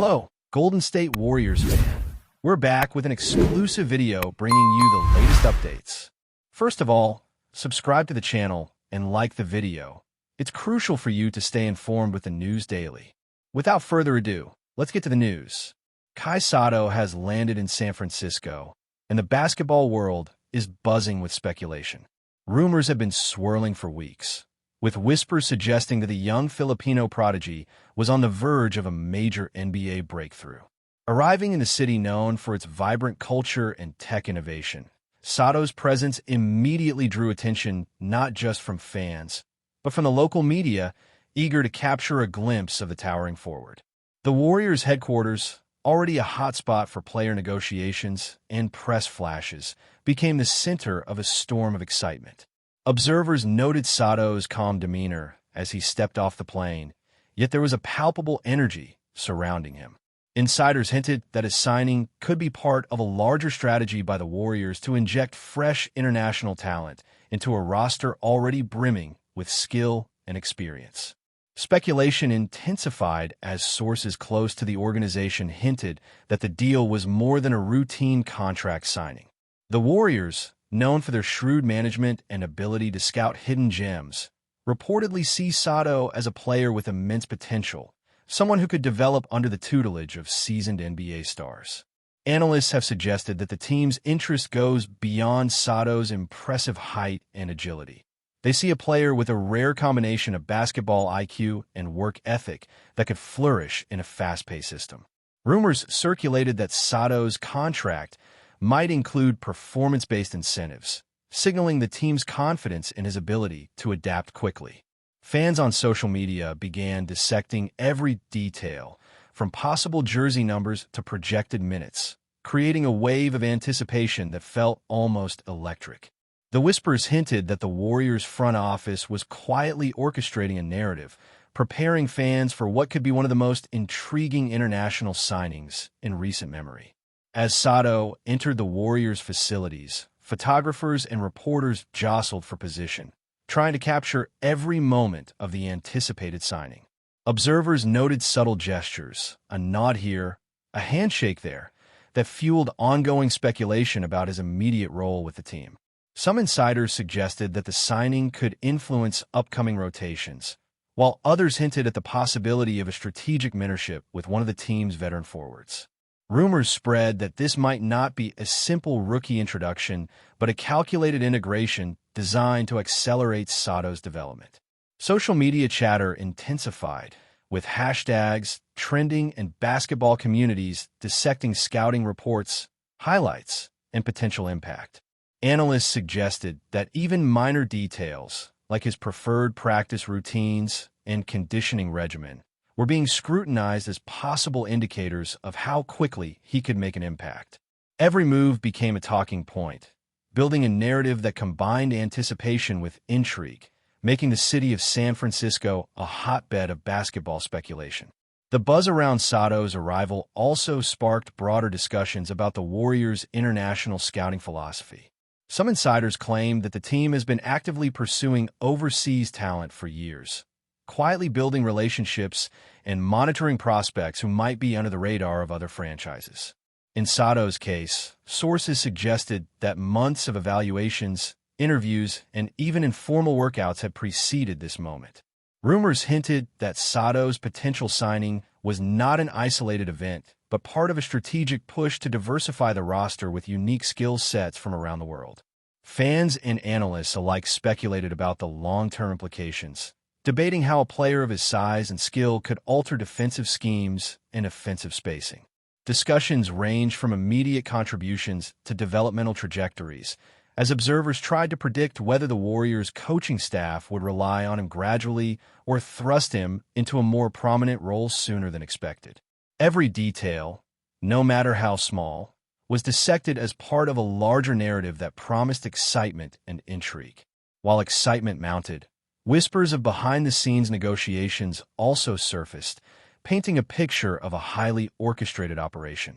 Hello, Golden State Warriors fan. We're back with an exclusive video bringing you the latest updates. First of all, subscribe to the channel and like the video. It's crucial for you to stay informed with the news daily. Without further ado, let's get to the news. Kai Sotto has landed in San Francisco, and the basketball world is buzzing with speculation. Rumors have been swirling for weeks, with whispers suggesting that the young Filipino prodigy was on the verge of a major NBA breakthrough. Arriving in the city known for its vibrant culture and tech innovation, Sotto's presence immediately drew attention not just from fans, but from the local media eager to capture a glimpse of the towering forward. The Warriors' headquarters, already a hotspot for player negotiations and press flashes, became the center of a storm of excitement. Observers noted Sotto's calm demeanor as he stepped off the plane, yet there was a palpable energy surrounding him. Insiders hinted that his signing could be part of a larger strategy by the Warriors to inject fresh international talent into a roster already brimming with skill and experience. Speculation intensified as sources close to the organization hinted that the deal was more than a routine contract signing. The Warriors, known for their shrewd management and ability to scout hidden gems, reportedly see Sotto as a player with immense potential, someone who could develop under the tutelage of seasoned NBA stars. Analysts have suggested that the team's interest goes beyond Sotto's impressive height and agility. They see a player with a rare combination of basketball IQ and work ethic that could flourish in a fast-paced system. Rumors circulated that Sotto's contract might include performance-based incentives, signaling the team's confidence in his ability to adapt quickly. Fans on social media began dissecting every detail, from possible jersey numbers to projected minutes, creating a wave of anticipation that felt almost electric. The whispers hinted that the Warriors' front office was quietly orchestrating a narrative, preparing fans for what could be one of the most intriguing international signings in recent memory. As Sotto entered the Warriors' facilities, photographers and reporters jostled for position, trying to capture every moment of the anticipated signing. Observers noted subtle gestures, a nod here, a handshake there, that fueled ongoing speculation about his immediate role with the team. Some insiders suggested that the signing could influence upcoming rotations, while others hinted at the possibility of a strategic mentorship with one of the team's veteran forwards. Rumors spread that this might not be a simple rookie introduction, but a calculated integration designed to accelerate Sotto's development. Social media chatter intensified, with hashtags trending and basketball communities dissecting scouting reports, highlights, and potential impact. Analysts suggested that even minor details, like his preferred practice routines and conditioning regimen, were being scrutinized as possible indicators of how quickly he could make an impact. Every move became a talking point, building a narrative that combined anticipation with intrigue, making the city of San Francisco a hotbed of basketball speculation. The buzz around Sotto's arrival also sparked broader discussions about the Warriors' international scouting philosophy. Some insiders claimed that the team has been actively pursuing overseas talent for years, quietly building relationships and monitoring prospects who might be under the radar of other franchises. In Sotto's case, sources suggested that months of evaluations, interviews, and even informal workouts had preceded this moment. Rumors hinted that Sotto's potential signing was not an isolated event, but part of a strategic push to diversify the roster with unique skill sets from around the world. Fans and analysts alike speculated about the long-term implications, debating how a player of his size and skill could alter defensive schemes and offensive spacing. Discussions ranged from immediate contributions to developmental trajectories, as observers tried to predict whether the Warriors' coaching staff would rely on him gradually or thrust him into a more prominent role sooner than expected. Every detail, no matter how small, was dissected as part of a larger narrative that promised excitement and intrigue. While excitement mounted, whispers of behind-the-scenes negotiations also surfaced, painting a picture of a highly orchestrated operation.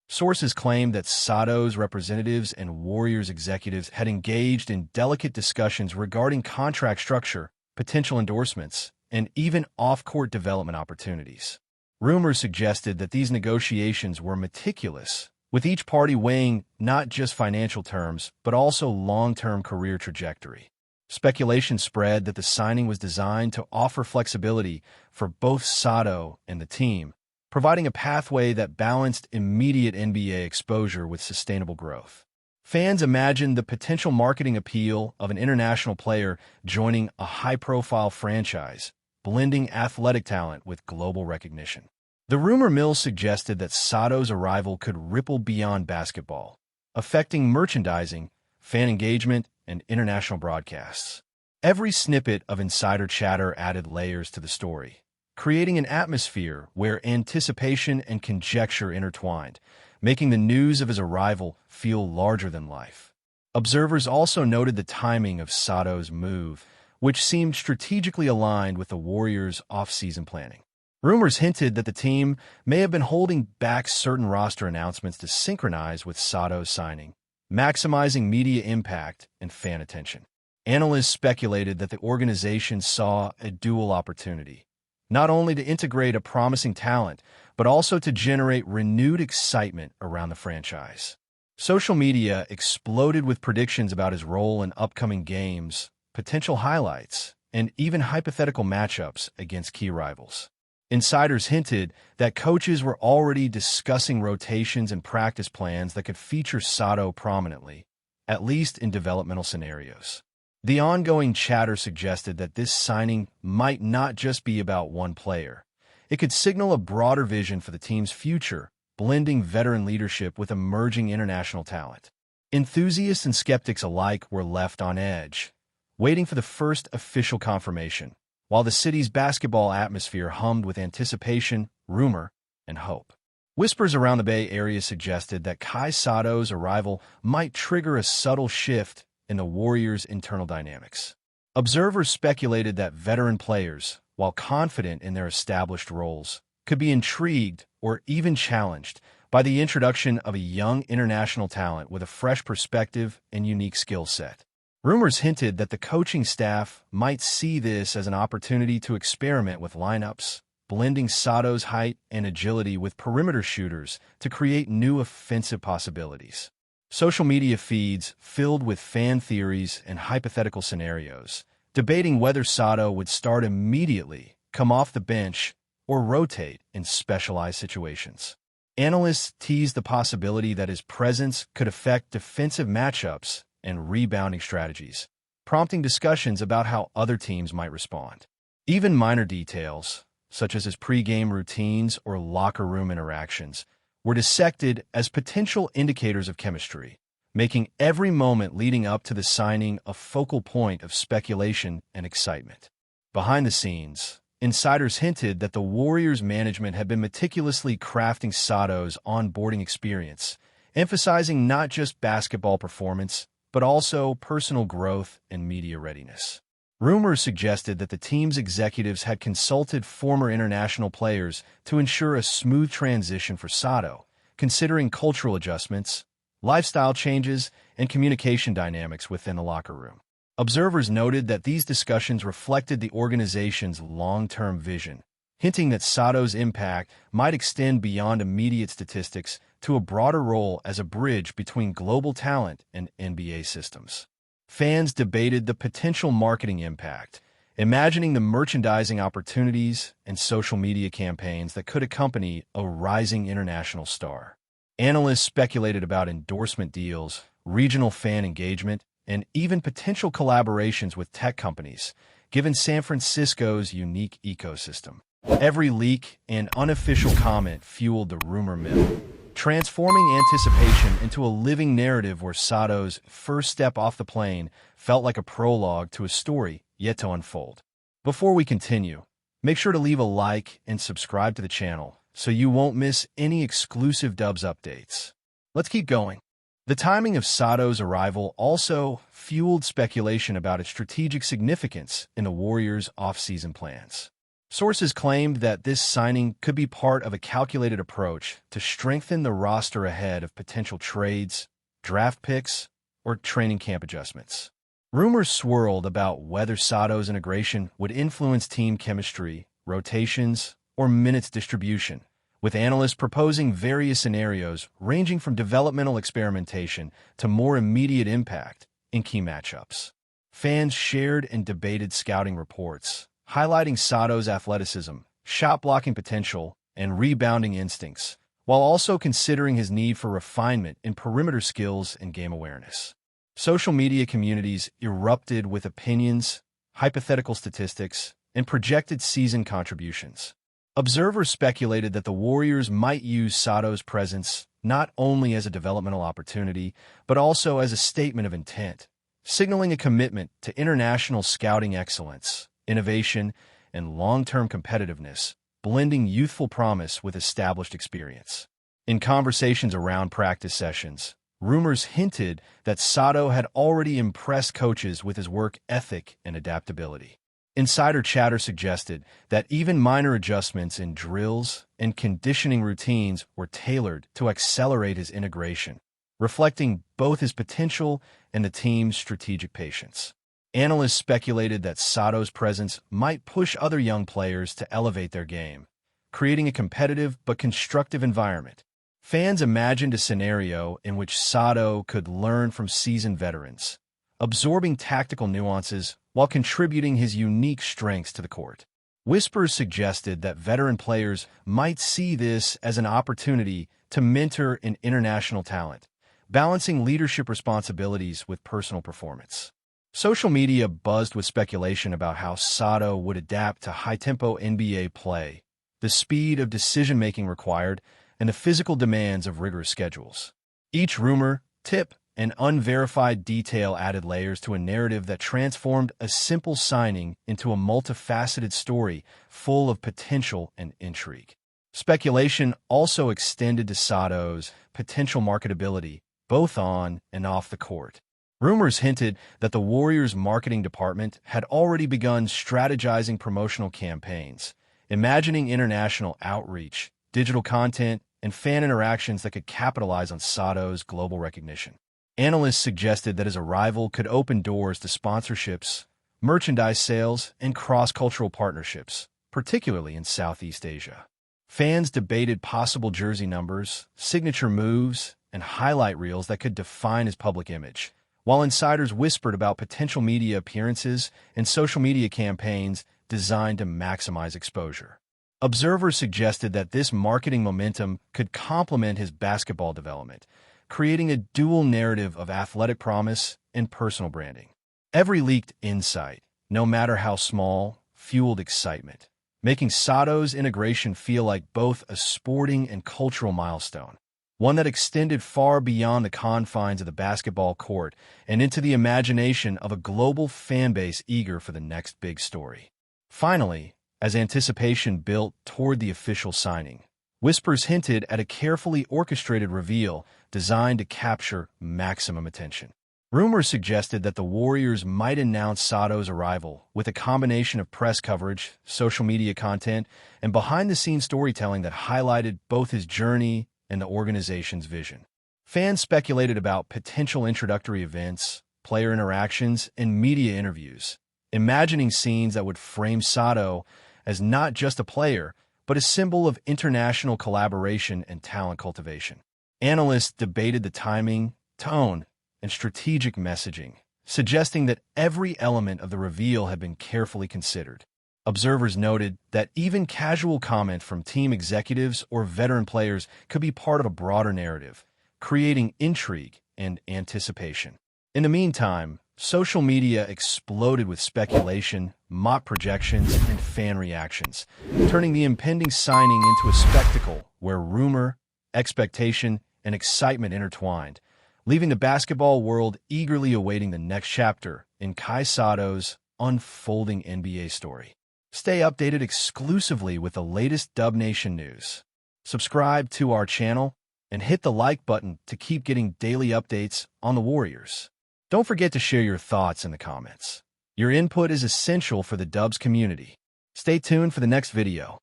Sources claimed that Sotto's representatives and Warriors executives had engaged in delicate discussions regarding contract structure, potential endorsements, and even off-court development opportunities. Rumors suggested that these negotiations were meticulous, with each party weighing not just financial terms, but also long-term career trajectory. Speculation spread that the signing was designed to offer flexibility for both SOTTO and the team, providing a pathway that balanced immediate NBA exposure with sustainable growth. Fans imagined the potential marketing appeal of an international player joining a high-profile franchise, blending athletic talent with global recognition. The rumor mill suggested that SOTTO's arrival could ripple beyond basketball, affecting merchandising, fan engagement, and international broadcasts. Every snippet of insider chatter added layers to the story, creating an atmosphere where anticipation and conjecture intertwined, making the news of his arrival feel larger than life. Observers also noted the timing of SOTTO's move, which seemed strategically aligned with the Warriors' off-season planning. Rumors hinted that the team may have been holding back certain roster announcements to synchronize with SOTTO's signing, maximizing media impact and fan attention. Analysts speculated that the organization saw a dual opportunity, not only to integrate a promising talent, but also to generate renewed excitement around the franchise. Social media exploded with predictions about his role in upcoming games, potential highlights, and even hypothetical matchups against key rivals. Insiders hinted that coaches were already discussing rotations and practice plans that could feature SOTTO prominently, at least in developmental scenarios. The ongoing chatter suggested that this signing might not just be about one player. It could signal a broader vision for the team's future, blending veteran leadership with emerging international talent. Enthusiasts and skeptics alike were left on edge, waiting for the first official confirmation, while the city's basketball atmosphere hummed with anticipation, rumor, and hope. Whispers around the Bay Area suggested that Kai Sotto's arrival might trigger a subtle shift in the Warriors' internal dynamics. Observers speculated that veteran players, while confident in their established roles, could be intrigued or even challenged by the introduction of a young international talent with a fresh perspective and unique skill set. Rumors hinted that the coaching staff might see this as an opportunity to experiment with lineups, blending SOTTO's height and agility with perimeter shooters to create new offensive possibilities. Social media feeds filled with fan theories and hypothetical scenarios, debating whether SOTTO would start immediately, come off the bench, or rotate in specialized situations. Analysts teased the possibility that his presence could affect defensive matchups and rebounding strategies, prompting discussions about how other teams might respond. Even minor details, such as his pre-game routines or locker room interactions, were dissected as potential indicators of chemistry, making every moment leading up to the signing a focal point of speculation and excitement. Behind the scenes, insiders hinted that the Warriors' management had been meticulously crafting SOTTO's onboarding experience, emphasizing not just basketball performance, but also personal growth and media readiness. Rumors suggested that the team's executives had consulted former international players to ensure a smooth transition for SOTTO, considering cultural adjustments, lifestyle changes, and communication dynamics within the locker room. Observers noted that these discussions reflected the organization's long-term vision, hinting that SOTTO's impact might extend beyond immediate statistics to a broader role as a bridge between global talent and NBA systems. Fans debated the potential marketing impact, imagining the merchandising opportunities and social media campaigns that could accompany a rising international star. Analysts speculated about endorsement deals, regional fan engagement, and even potential collaborations with tech companies, given San Francisco's unique ecosystem. Every leak and unofficial comment fueled the rumor mill, transforming anticipation into a living narrative where SOTTO's first step off the plane felt like a prologue to a story yet to unfold. Before we continue, make sure to leave a like and subscribe to the channel so you won't miss any exclusive Dubs updates. Let's keep going. The timing of SOTTO's arrival also fueled speculation about its strategic significance in the Warriors' off-season plans. Sources claimed that this signing could be part of a calculated approach to strengthen the roster ahead of potential trades, draft picks, or training camp adjustments. Rumors swirled about whether SOTTO's integration would influence team chemistry, rotations, or minutes distribution, with analysts proposing various scenarios ranging from developmental experimentation to more immediate impact in key matchups. Fans shared and debated scouting reports, highlighting SOTTO's athleticism, shot-blocking potential, and rebounding instincts, while also considering his need for refinement in perimeter skills and game awareness. Social media communities erupted with opinions, hypothetical statistics, and projected season contributions. Observers speculated that the Warriors might use SOTTO's presence not only as a developmental opportunity, but also as a statement of intent, signaling a commitment to international scouting excellence, innovation, and long-term competitiveness, blending youthful promise with established experience. In conversations around practice sessions, rumors hinted that SOTTO had already impressed coaches with his work ethic and adaptability. Insider chatter suggested that even minor adjustments in drills and conditioning routines were tailored to accelerate his integration, reflecting both his potential and the team's strategic patience. Analysts speculated that SOTTO's presence might push other young players to elevate their game, creating a competitive but constructive environment. Fans imagined a scenario in which SOTTO could learn from seasoned veterans, absorbing tactical nuances while contributing his unique strengths to the court. Whispers suggested that veteran players might see this as an opportunity to mentor an international talent, balancing leadership responsibilities with personal performance. Social media buzzed with speculation about how SOTTO would adapt to high-tempo NBA play, the speed of decision-making required, and the physical demands of rigorous schedules. Each rumor, tip, and unverified detail added layers to a narrative that transformed a simple signing into a multifaceted story full of potential and intrigue. Speculation also extended to SOTTO's potential marketability, both on and off the court. Rumors hinted that the Warriors' marketing department had already begun strategizing promotional campaigns, imagining international outreach, digital content, and fan interactions that could capitalize on SOTTO's global recognition. Analysts suggested that his arrival could open doors to sponsorships, merchandise sales, and cross-cultural partnerships, particularly in Southeast Asia. Fans debated possible jersey numbers, signature moves, and highlight reels that could define his public image, while insiders whispered about potential media appearances and social media campaigns designed to maximize exposure. Observers suggested that this marketing momentum could complement his basketball development, creating a dual narrative of athletic promise and personal branding. Every leaked insight, no matter how small, fueled excitement, making SOTTO's integration feel like both a sporting and cultural milestone, one that extended far beyond the confines of the basketball court and into the imagination of a global fan base eager for the next big story. Finally, as anticipation built toward the official signing, whispers hinted at a carefully orchestrated reveal designed to capture maximum attention. Rumors suggested that the Warriors might announce SOTTO's arrival with a combination of press coverage, social media content, and behind-the-scenes storytelling that highlighted both his journey and the organization's vision. Fans speculated about potential introductory events, player interactions, and media interviews, imagining scenes that would frame SOTTO as not just a player, but a symbol of international collaboration and talent cultivation. Analysts debated the timing, tone, and strategic messaging, suggesting that every element of the reveal had been carefully considered. Observers noted that even casual comment from team executives or veteran players could be part of a broader narrative, creating intrigue and anticipation. In the meantime, social media exploded with speculation, mock projections, and fan reactions, turning the impending signing into a spectacle where rumor, expectation, and excitement intertwined, leaving the basketball world eagerly awaiting the next chapter in Kai SOTTO's unfolding NBA story. Stay updated exclusively with the latest Dub Nation news. Subscribe to our channel and hit the like button to keep getting daily updates on the Warriors. Don't forget to share your thoughts in the comments. Your input is essential for the Dubs community. Stay tuned for the next video.